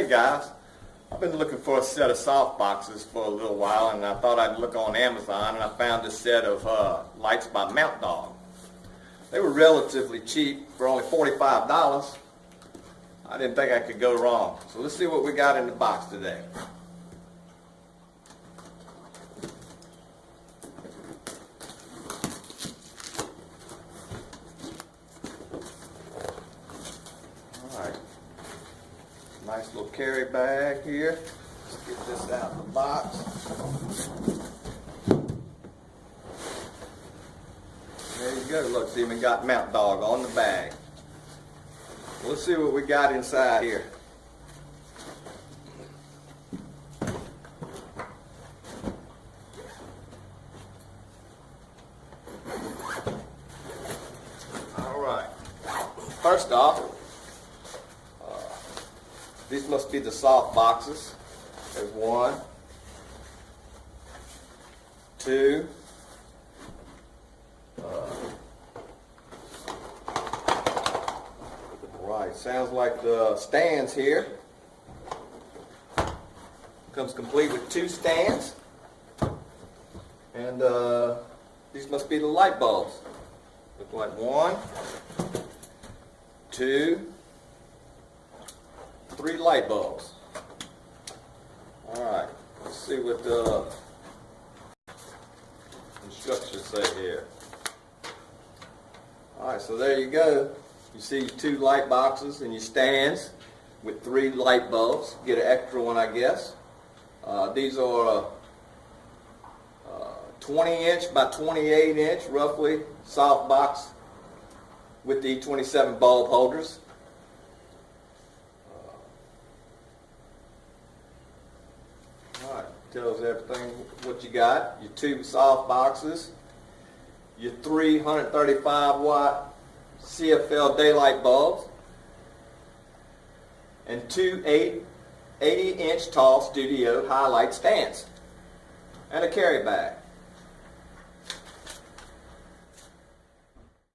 Hey guys, I've been looking for a set of soft boxes for a little while, and I thought I'd look on Amazon, and I found this set of lights by MountDog. They were relatively cheap for only $45. I didn't think I could go wrong. So let's see what we got in the box today. Alright, nice little carry bag here. Let's get this out of the box. There you go. Look, it's even got MountDog on the bag. Let's see what we got inside here. Alright. First off, these must be the soft boxes. There's one, two, right, sounds like the stands here. Comes complete with two stands. And these must be the light bulbs. Look like one, two, three light bulbs. Alright, let's see what the instructions say here. Alright, so there you go. You see two light boxes and your stands with three light bulbs. Get an extra one, I guess. These are 20-inch by 28-inch, roughly, soft box with the 27 bulb holders. Alright, tells everything what you got. Your two soft boxes, your 335 watt CFL daylight bulbs, and two 80-inch tall studio highlight stands, and a carry bag.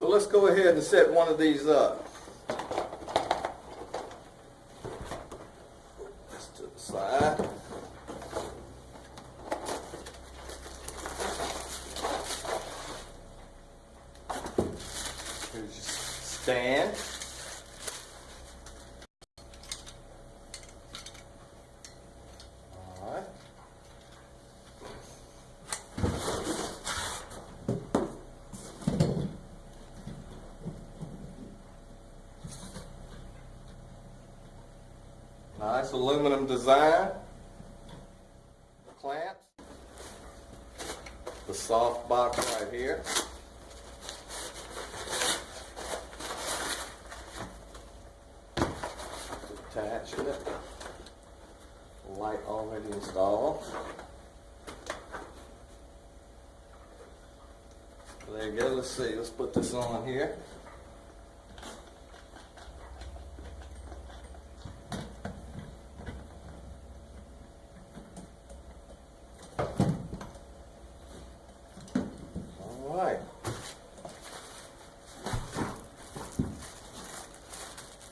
So let's go ahead and set one of these up. This to the side. Here's your stand. Alright. Nice aluminum design. Clamps. The soft box right here. Attached to it. Light already installed. There you go. Let's see. Let's put this on here. All right.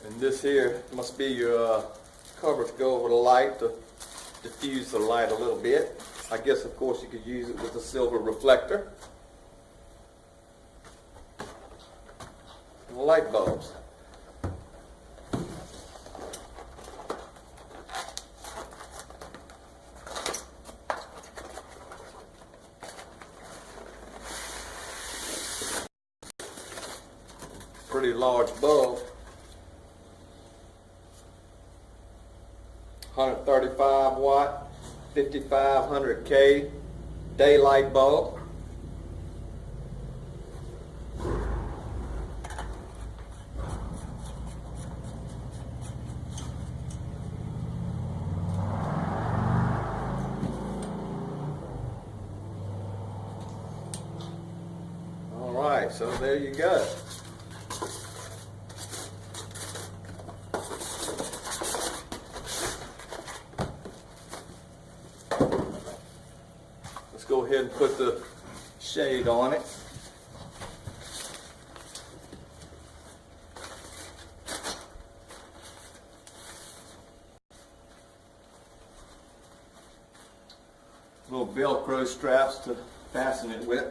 And this here must be your cover to go over the light to diffuse the light a little bit. I guess, of course, you could use it with a silver reflector. And light bulbs. Pretty large bulb. 135 watt, 5500K daylight bulb. All right, so there you go. Go ahead and put the shade on it. Velcro straps to fasten it with.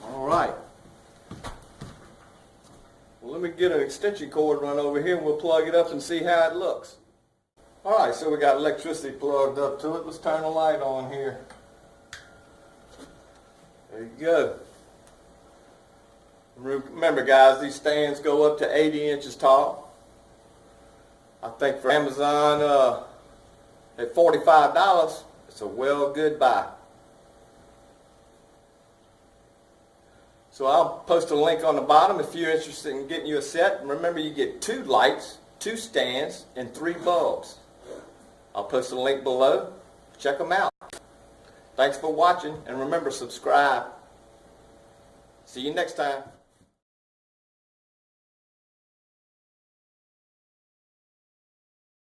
All right. Well, let me get an extension cord run over here and we'll plug it up and see how it looks. All right, so we got electricity plugged up to it. Let's turn the light on here. There you go. Remember, guys, these stands go up to 80 inches tall. I think for Amazon at $45, it's a well good buy. So I'll post a link on the bottom if you're interested in getting you a set. And remember, you get 2 lights, 2 stands, and 3 bulbs. I'll post a link below. Check them out. Thanks for watching, and remember, subscribe. See you next time.